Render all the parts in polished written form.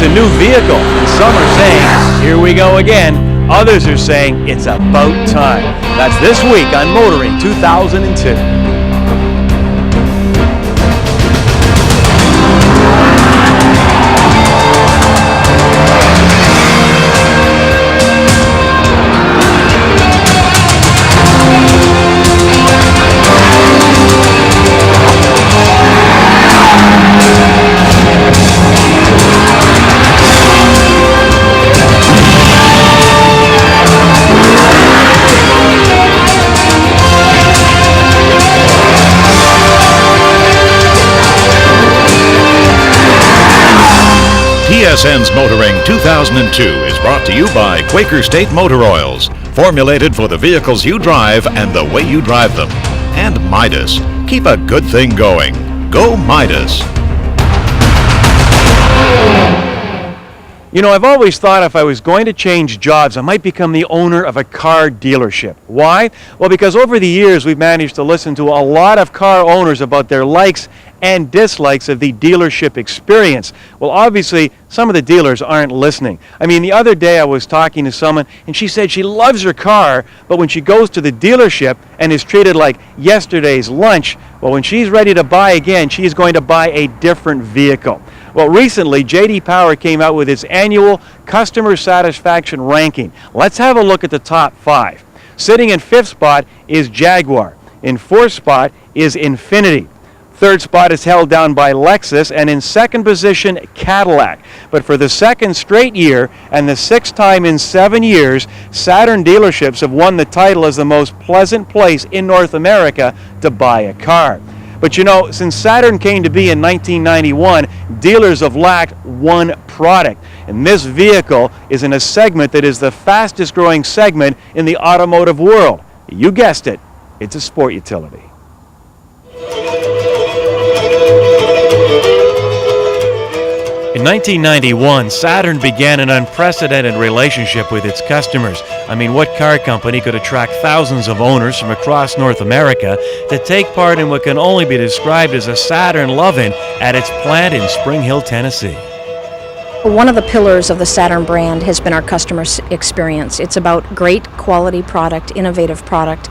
it's a new vehicle. And some are saying, here we go again. Others are saying, it's about time. That's this week on Motoring 2002. TSN's Motoring 2002 is brought to you by Quaker State Motor Oils, formulated for the vehicles you drive and the way you drive them. And Midas. Keep a good thing going. Go Midas. You know, I've always thought if I was going to change jobs, I might become the owner of a car dealership. Why? Well, because over the years, we've managed to listen to a lot of car owners about their likes and dislikes of the dealership experience. Well, obviously, some of the dealers aren't listening. I mean, the other day I was talking to someone, and she said she loves her car, but when she goes to the dealership and is treated like yesterday's lunch, well, when she's ready to buy again, she's going to buy a different vehicle. Well, recently, J.D. Power came out with its annual customer satisfaction ranking. Let's have a look at the top 5. Sitting in 5th spot is Jaguar. In 4th spot is Infiniti. 3rd spot is held down by Lexus, and in 2nd position, Cadillac. But for the 2nd straight year and the 6th time in 7 years, Saturn dealerships have won the title as the most pleasant place in North America to buy a car. But you know, since Saturn came to be in 1991, dealers have lacked one product. And this vehicle is in a segment that is the fastest growing segment in the automotive world. You guessed it, it's a sport utility. In 1991, Saturn began an unprecedented relationship with its customers. I mean, what car company could attract thousands of owners from across North America to take part in what can only be described as a Saturn love-in at its plant in Spring Hill, Tennessee? One of the pillars of the Saturn brand has been our customer experience. It's about great quality product, innovative product.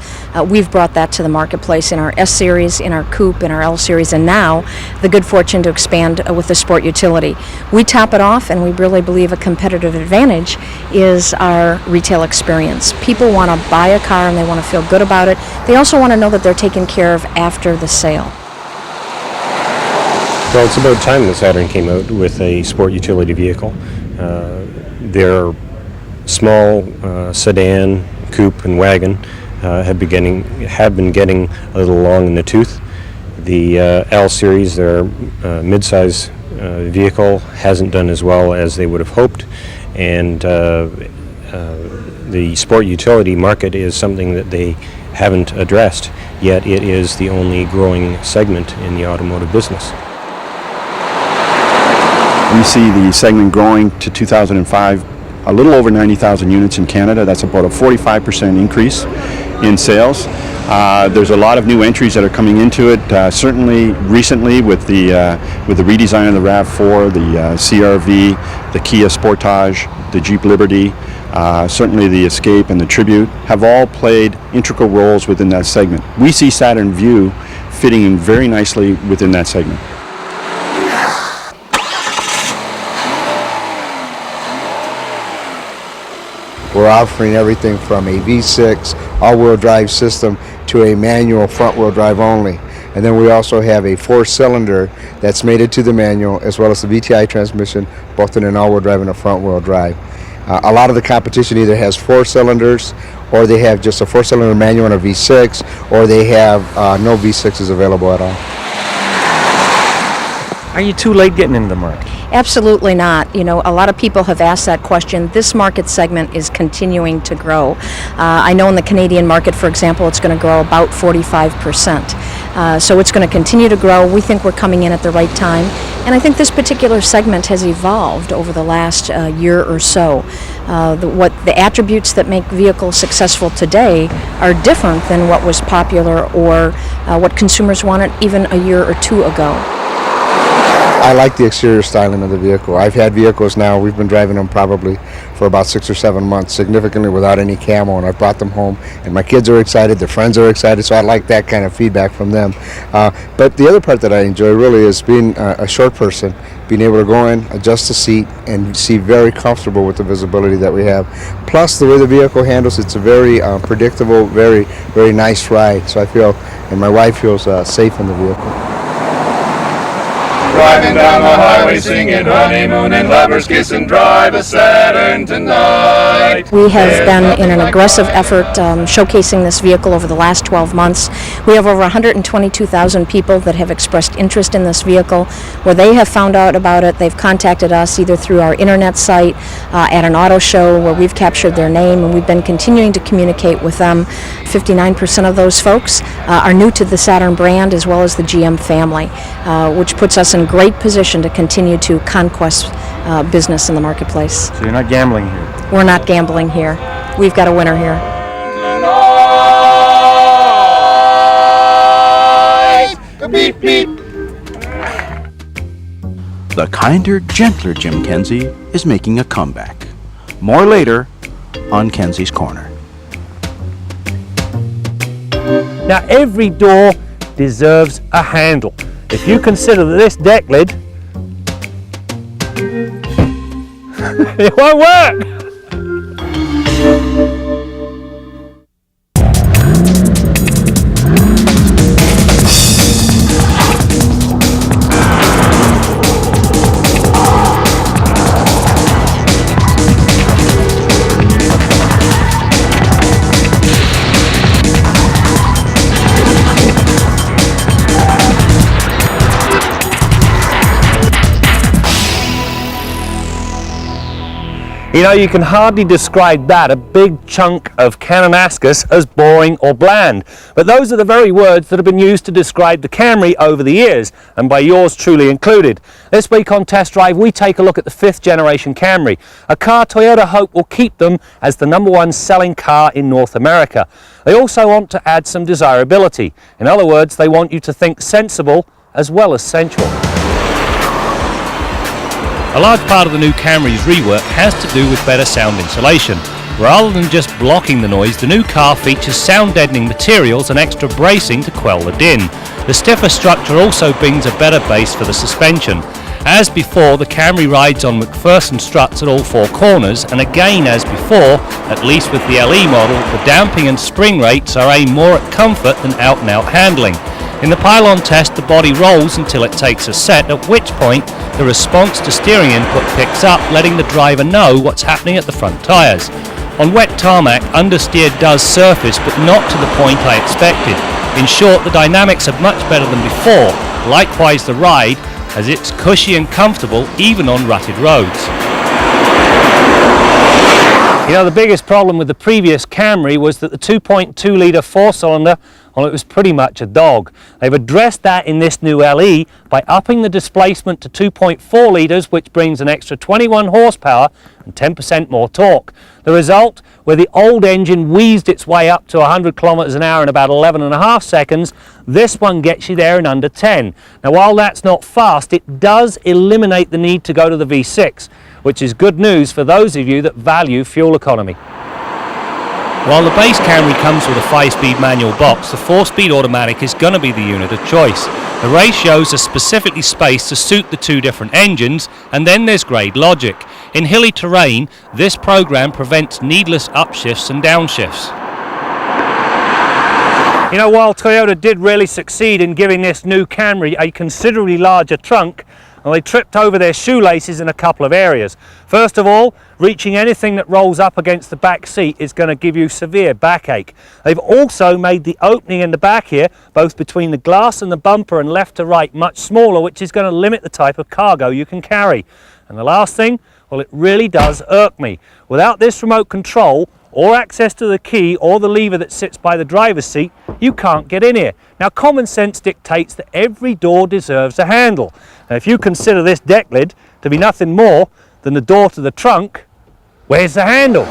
We've brought that to the marketplace in our S-Series, in our Coupe, in our L-Series, and now the good fortune to expand with the Sport Utility. We top it off, and we really believe a competitive advantage is our retail experience. People want to buy a car and they want to feel good about it. They also want to know that they're taken care of after the sale. Well, it's about time that Saturn came out with a sport utility vehicle. Their small sedan, coupe, and wagon have been getting a little long in the tooth. The L Series, their mid-size vehicle, hasn't done as well as they would have hoped, and the sport utility market is something that they haven't addressed, yet it is the only growing segment in the automotive business. We see the segment growing to 2005, a little over 90,000 units in Canada. That's about a 45% increase in sales. There's a lot of new entries that are coming into it. Certainly recently with the redesign of the RAV4, the CR-V, the Kia Sportage, the Jeep Liberty, certainly the Escape and the Tribute have all played integral roles within that segment. We see Saturn Vue fitting in very nicely within that segment. We're offering everything from a V6 all-wheel drive system to a manual front-wheel drive only. And then we also have a 4-cylinder that's mated to the manual, as well as the VTI transmission, both in an all-wheel drive and a front-wheel drive. A lot of the competition either has 4 cylinders, or they have just a 4-cylinder manual and a V6, or they have no V6s available at all. Are you too late getting into the market? Absolutely not. You know, a lot of people have asked that question. This market segment is continuing to grow. I know in the Canadian market, for example, it's going to grow about 45%. So it's going to continue to grow. We think we're coming in at the right time. And I think this particular segment has evolved over the last year or so. The attributes that make vehicles successful today are different than what was popular or what consumers wanted even a year or two ago. I like the exterior styling of the vehicle. I've had vehicles now, we've been driving them probably for about 6 or 7 months, significantly without any camo, and I brought them home, and my kids are excited, their friends are excited, so I like that kind of feedback from them. But the other part that I enjoy really is being a short person, being able to go in, adjust the seat, and see very comfortable with the visibility that we have. Plus, the way the vehicle handles, it's a very predictable, very, very nice ride. So I feel, and my wife feels safe in the vehicle. Driving down the highway singing honeymoon and lovers kiss and drive a Saturn tonight. We have been in an aggressive effort showcasing this vehicle over the last 12 months. We have over 122,000 people that have expressed interest in this vehicle. Where they have found out about it, they've contacted us either through our internet site, at an auto show where we've captured their name, and we've been continuing to communicate with them. 59% of those folks are new to the Saturn brand as well as the GM family, which puts us in great position to continue to conquest business in the marketplace. So you're not gambling here? We're not gambling here. We've got a winner here. Beep, beep. The kinder, gentler Jim Kenzie is making a comeback. More later on Kenzie's Corner. Now every door deserves a handle. If you consider this deck lid, it won't work. You know, you can hardly describe that, a big chunk of Kananaskis, as boring or bland. But those are the very words that have been used to describe the Camry over the years, and by yours truly included. This week on Test Drive, we take a look at the 5th generation Camry, a car Toyota hope will keep them as the #1 selling car in North America. They also want to add some desirability. In other words, they want you to think sensible as well as sensual. A large part of the new Camry's rework has to do with better sound insulation. Rather than just blocking the noise, the new car features sound-deadening materials and extra bracing to quell the din. The stiffer structure also brings a better base for the suspension. As before, the Camry rides on McPherson struts at all 4 corners, and again as before, at least with the LE model, the damping and spring rates are aimed more at comfort than out-and-out handling. In the pylon test, the body rolls until it takes a set, at which point the response to steering input picks up, letting the driver know what's happening at the front tyres. On wet tarmac, understeer does surface, but not to the point I expected. In short, the dynamics are much better than before, likewise the ride, as it's cushy and comfortable even on rutted roads. You know, the biggest problem with the previous Camry was that the 2.2 litre 4-cylinder, well, it was pretty much a dog. They've addressed that in this new LE by upping the displacement to 2.4 litres, which brings an extra 21 horsepower and 10% more torque. The result, where the old engine wheezed its way up to 100 kilometers an hour in about 11.5 seconds, this one gets you there in under 10. Now, while that's not fast, it does eliminate the need to go to the V6, which is good news for those of you that value fuel economy. While the base Camry comes with a 5-speed manual box, the 4-speed automatic is going to be the unit of choice. The ratios are specifically spaced to suit the 2 different engines, and then there's grade logic. In hilly terrain, this program prevents needless upshifts and downshifts. You know, while Toyota did really succeed in giving this new Camry a considerably larger trunk, well, they tripped over their shoelaces in a couple of areas. First of all, reaching anything that rolls up against the back seat is going to give you severe backache. They've also made the opening in the back here, both between the glass and the bumper and left to right, much smaller, which is going to limit the type of cargo you can carry. And the last thing, well, it really does irk me. Without this remote control, or access to the key or the lever that sits by the driver's seat, you can't get in here. Now, common sense dictates that every door deserves a handle. Now, if you consider this deck lid to be nothing more than the door to the trunk, where's the handle?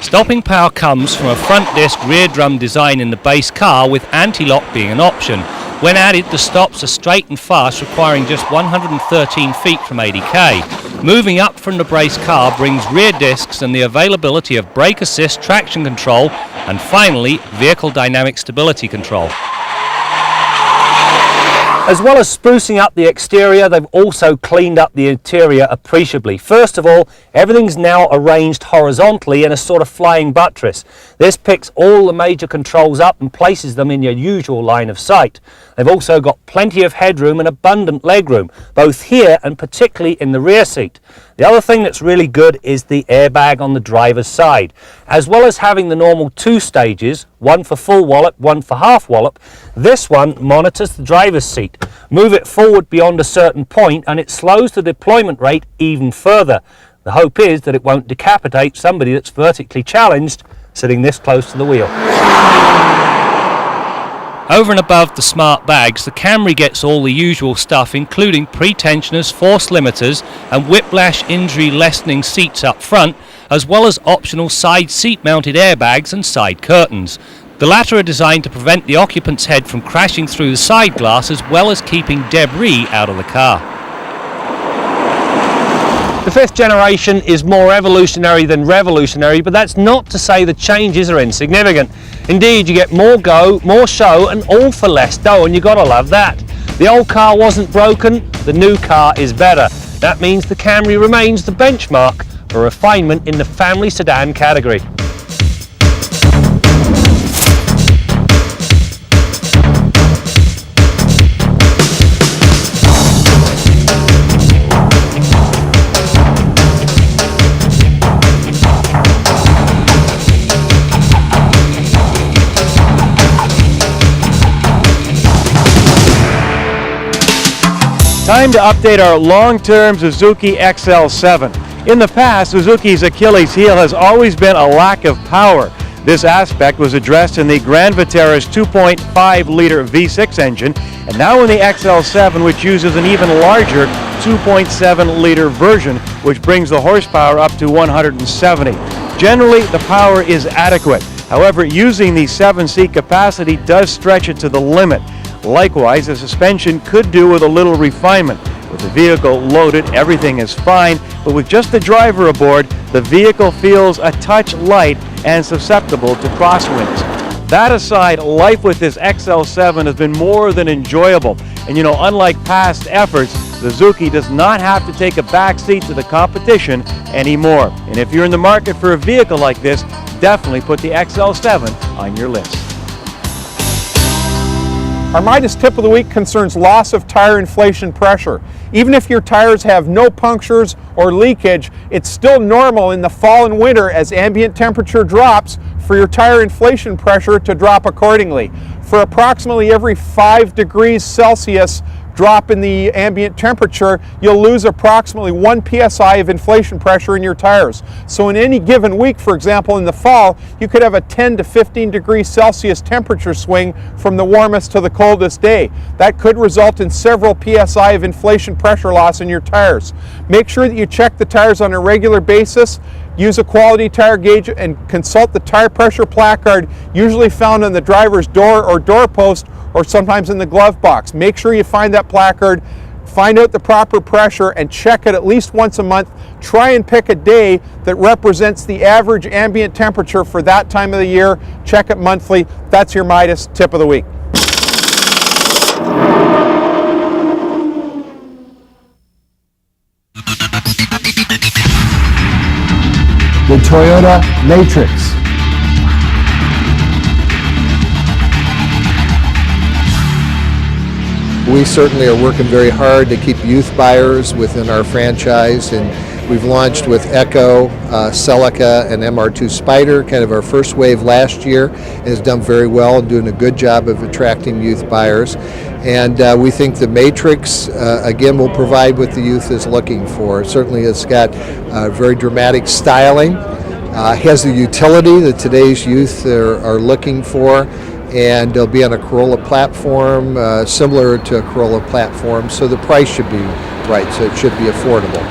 Stopping power comes from a front disc rear drum design in the base car, with anti-lock being an option. When added, the stops are straight and fast, requiring just 113 feet from 80k. Moving up from the brace car brings rear discs and the availability of brake assist, traction control, and finally, vehicle dynamic stability control. As well as sprucing up the exterior, they've also cleaned up the interior appreciably. First of all, everything's now arranged horizontally in a sort of flying buttress. This picks all the major controls up and places them in your usual line of sight. They've also got plenty of headroom and abundant legroom, both here and particularly in the rear seat. The other thing that's really good is the airbag on the driver's side. As well as having the normal 2 stages, one for full wallop, one for half wallop, this one monitors the driver's seat. Move it forward beyond a certain point and it slows the deployment rate even further. The hope is that it won't decapitate somebody that's vertically challenged sitting this close to the wheel. Over and above the smart bags, the Camry gets all the usual stuff, including pre-tensioners, force limiters and whiplash injury lessening seats up front, as well as optional side seat mounted airbags and side curtains. The latter are designed to prevent the occupant's head from crashing through the side glass, as well as keeping debris out of the car. The 5th generation is more evolutionary than revolutionary, but that's not to say the changes are insignificant. Indeed, you get more go, more show, and all for less dough, and you gotta love that. The old car wasn't broken, the new car is better. That means the Camry remains the benchmark for refinement in the family sedan category. Time to update our long-term Suzuki XL7. In the past, Suzuki's Achilles heel has always been a lack of power. This aspect was addressed in the Grand Vitara's 2.5-liter V6 engine, and now in the XL7, which uses an even larger 2.7-liter version, which brings the horsepower up to 170. Generally, the power is adequate. However, using the 7-seat capacity does stretch it to the limit. Likewise, the suspension could do with a little refinement. With the vehicle loaded, everything is fine, but with just the driver aboard, the vehicle feels a touch light and susceptible to crosswinds. That aside, life with this XL7 has been more than enjoyable. And unlike past efforts, Suzuki does not have to take a back seat to the competition anymore. And if you're in the market for a vehicle like this, definitely put the XL7 on your list. Our Midas tip of the week concerns loss of tire inflation pressure. Even if your tires have no punctures or leakage, it's still normal in the fall and winter as ambient temperature drops for your tire inflation pressure to drop accordingly. For approximately every 5 degrees Celsius drop in the ambient temperature, you'll lose approximately 1 psi of inflation pressure in your tires. So in any given week, for example in the fall, you could have a 10 to 15 degrees Celsius temperature swing from the warmest to the coldest day. That could result in several psi of inflation pressure loss in your tires. Make sure that you check the tires on a regular basis. Use a quality tire gauge and consult the tire pressure placard, usually found on the driver's door or door post, or sometimes in the glove box. Make sure you find that placard, find out the proper pressure, and check it at least once a month. Try and pick a day that represents the average ambient temperature for that time of the year. Check it monthly. That's your Midas tip of the week. The Toyota Matrix. We certainly are working very hard to keep youth buyers within our franchise, and we've launched with Echo, Celica, and MR2 Spider, kind of our first wave last year, and has done very well and doing a good job of attracting youth buyers. And we think the Matrix, again, will provide what the youth is looking for. Certainly it's got very dramatic styling, has the utility that today's youth are looking for, and they'll be on a Corolla platform, similar to a Corolla platform, so the price should be right, so it should be affordable.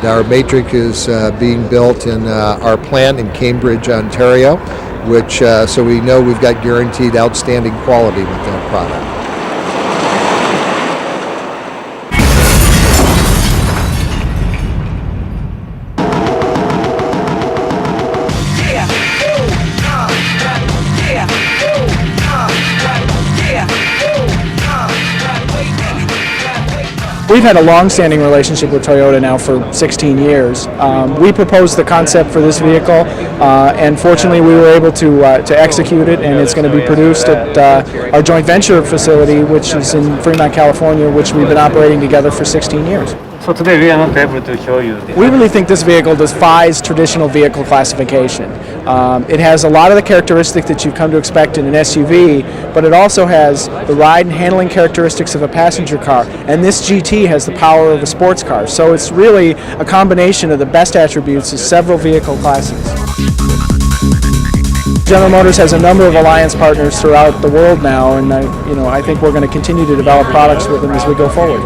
Our Matrix is being built in our plant in Cambridge, Ontario, which so we know we've got guaranteed outstanding quality with that product. We've had a long-standing relationship with Toyota now for 16 years. We proposed the concept for this vehicle, and fortunately we were able to execute it, and it's going to be produced at our joint venture facility, which is in Fremont, California, which we've been operating together for 16 years. So today we are not able to show you this. We really think this vehicle defies traditional vehicle classification. It has a lot of the characteristics that you've come to expect in an SUV, but it also has the ride and handling characteristics of a passenger car, and this GT has the power of a sports car. So it's really a combination of the best attributes of several vehicle classes. General Motors has a number of alliance partners throughout the world now, and I think we're going to continue to develop products with them as we go forward.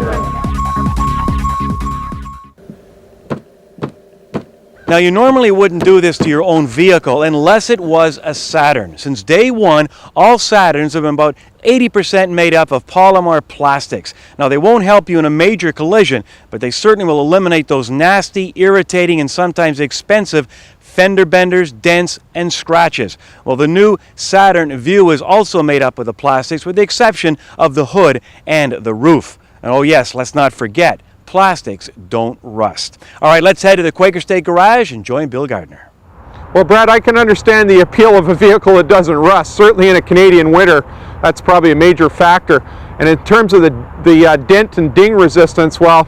Now, you normally wouldn't do this to your own vehicle unless it was a Saturn. Since day one, all Saturns have been about 80% made up of polymer plastics. Now, they won't help you in a major collision, but they certainly will eliminate those nasty, irritating, and sometimes expensive fender benders, dents, and scratches. Well, the new Saturn Vue is also made up of the plastics, with the exception of the hood and the roof. And oh yes, let's not forget, plastics don't rust. All right, let's head to the Quaker State Garage and join Bill Gardner. Well, Brad, I can understand the appeal of a vehicle that doesn't rust. Certainly in a Canadian winter, that's probably a major factor. And in terms of the dent and ding resistance, well,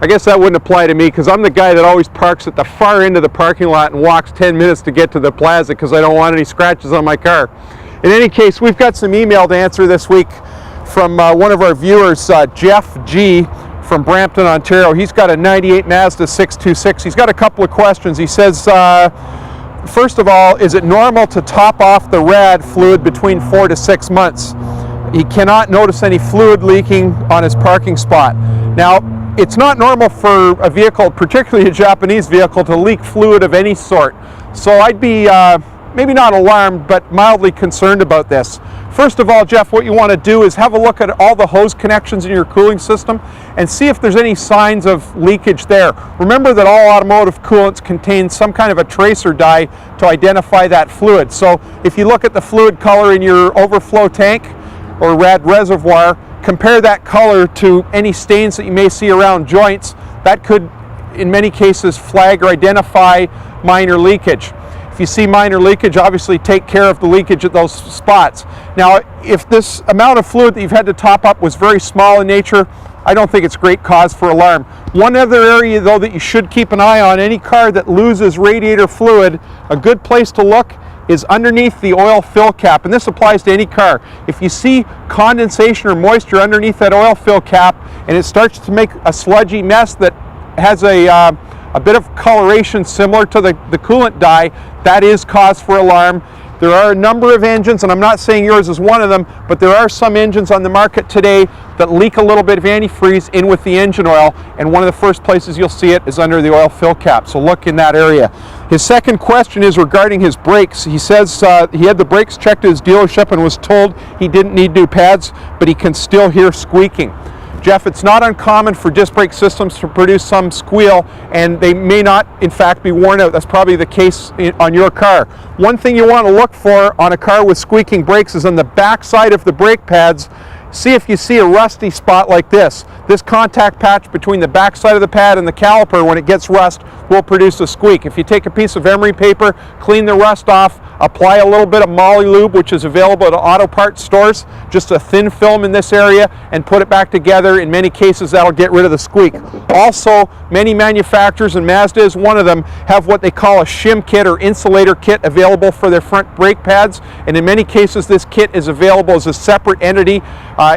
I guess that wouldn't apply to me because I'm the guy that always parks at the far end of the parking lot and walks 10 minutes to get to the plaza because I don't want any scratches on my car. In any case, we've got some email to answer this week from one of our viewers, Jeff G. from Brampton, Ontario. He's got a 98 Mazda 626. He's got a couple of questions. He says, first of all, is it normal to top off the rad fluid between 4 to 6 months? He cannot notice any fluid leaking on his parking spot. Now, it's not normal for a vehicle, particularly a Japanese vehicle, to leak fluid of any sort. So I'd be maybe not alarmed, but mildly concerned about this. First of all, Jeff, what you want to do is have a look at all the hose connections in your cooling system and see if there's any signs of leakage there. Remember that all automotive coolants contain some kind of a tracer dye to identify that fluid. So if you look at the fluid color in your overflow tank or rad reservoir, compare that color to any stains that you may see around joints. That could, in many cases, flag or identify minor leakage. If you see minor leakage, obviously take care of the leakage at those spots. Now, if this amount of fluid that you've had to top up was very small in nature, I don't think it's great cause for alarm. One other area, though, that you should keep an eye on, any car that loses radiator fluid, a good place to look is underneath the oil fill cap, and this applies to any car. If you see condensation or moisture underneath that oil fill cap and it starts to make a sludgy mess that has a bit of coloration similar to the coolant dye, that is cause for alarm. There are a number of engines, and I'm not saying yours is one of them, but there are some engines on the market today that leak a little bit of antifreeze in with the engine oil, and one of the first places you'll see it is under the oil fill cap, so look in that area. His second question is regarding his brakes. He says he had the brakes checked at his dealership and was told he didn't need new pads, but he can still hear squeaking. Jeff, it's not uncommon for disc brake systems to produce some squeal, and they may not, in fact, be worn out. That's probably the case on your car. One thing you want to look for on a car with squeaking brakes is on the back side of the brake pads. See if you see a rusty spot like this. This contact patch between the back side of the pad and the caliper, when it gets rust, will produce a squeak. If you take a piece of emery paper, clean the rust off, apply a little bit of Moly Lube, which is available at auto parts stores, just a thin film in this area, and put it back together. In many cases, that'll get rid of the squeak. Also, many manufacturers, and Mazda is one of them, have what they call a shim kit or insulator kit available for their front brake pads, and in many cases this kit is available as a separate entity.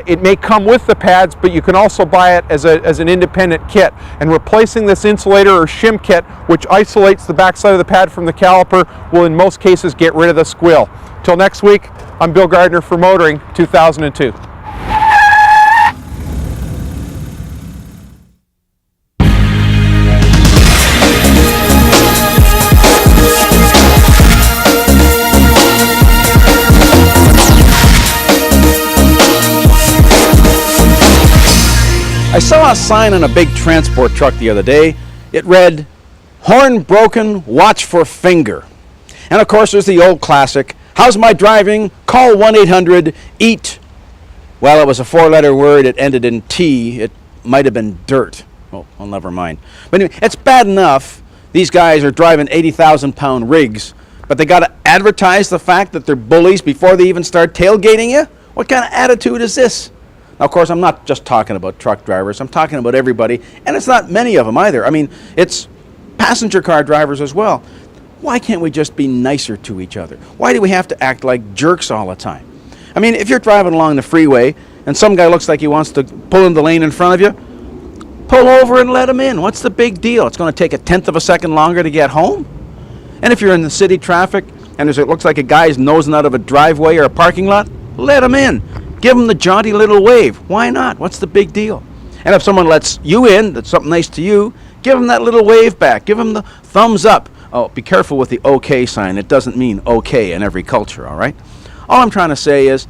It may come with the pads, but you can also buy it as an independent kit. And replacing this insulator or shim kit, which isolates the backside of the pad from the caliper, will in most cases get rid of the squeal. Till next week, I'm Bill Gardner for Motoring 2002. I saw a sign on a big transport truck the other day. It read, "Horn broken, watch for finger." And of course there's the old classic, "How's my driving? Call 1-800-EAT." Well, it was a four-letter word. It ended in T. It might have been dirt. Oh, well, never mind. But anyway, it's bad enough these guys are driving 80,000-pound rigs, but they got to advertise the fact that they're bullies before they even start tailgating you? What kind of attitude is this? Now, of course, I'm not just talking about truck drivers. I'm talking about everybody, and it's not many of them either. I mean, it's passenger car drivers as well. Why can't we just be nicer to each other? Why do we have to act like jerks all the time? I mean, if you're driving along the freeway and some guy looks like he wants to pull in the lane in front of you, pull over and let him in. What's the big deal? It's going to take 1/10 of a second longer to get home. And if you're in the city traffic and it looks like a guy's nosing out of a driveway or a parking lot, let him in. Give him the jaunty little wave. Why not? What's the big deal? And if someone lets you in, that's something nice to you, give him that little wave back. Give him the thumbs up. Oh, be careful with the OK sign. It doesn't mean OK in every culture, all right? All I'm trying to say is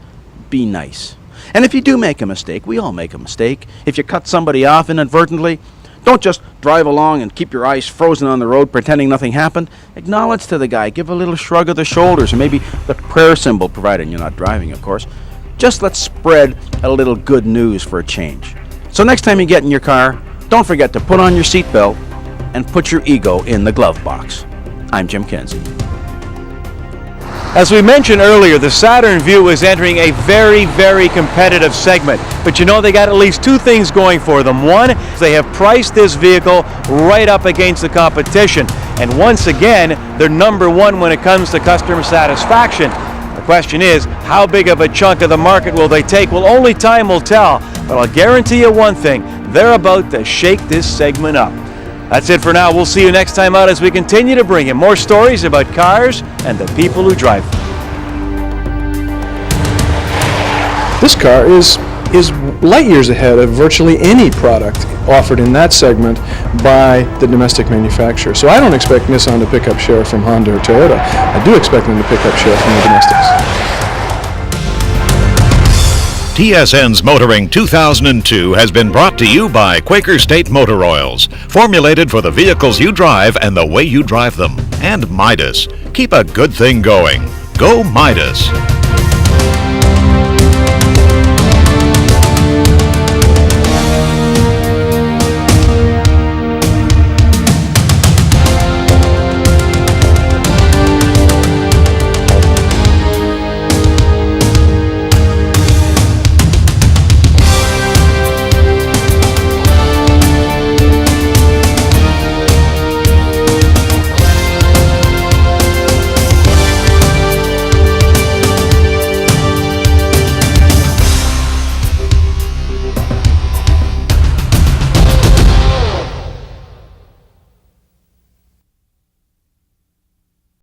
be nice. And if you do make a mistake, we all make a mistake. If you cut somebody off inadvertently, don't just drive along and keep your eyes frozen on the road pretending nothing happened. Acknowledge to the guy. Give a little shrug of the shoulders, or maybe the prayer symbol, provided you're not driving, of course. Just let's spread a little good news for a change. So next time you get in your car, don't forget to put on your seatbelt and put your ego in the glove box. I'm Jim Kenzie. As we mentioned earlier, the Saturn Vue is entering a very, very competitive segment. But you know, they got at least two things going for them. One, they have priced this vehicle right up against the competition. And once again, they're number one when it comes to customer satisfaction. The question is, how big of a chunk of the market will they take? Well, only time will tell. But I'll guarantee you one thing, they're about to shake this segment up. That's it for now. We'll see you next time out as we continue to bring you more stories about cars and the people who drive them. This car is light years ahead of virtually any product offered in that segment by the domestic manufacturer. So I don't expect Nissan to pick up share from Honda or Toyota. I do expect them to pick up share from the domestics. TSN's Motoring 2002 has been brought to you by Quaker State Motor Oils, formulated for the vehicles you drive and the way you drive them. And Midas. Keep a good thing going. Go Midas.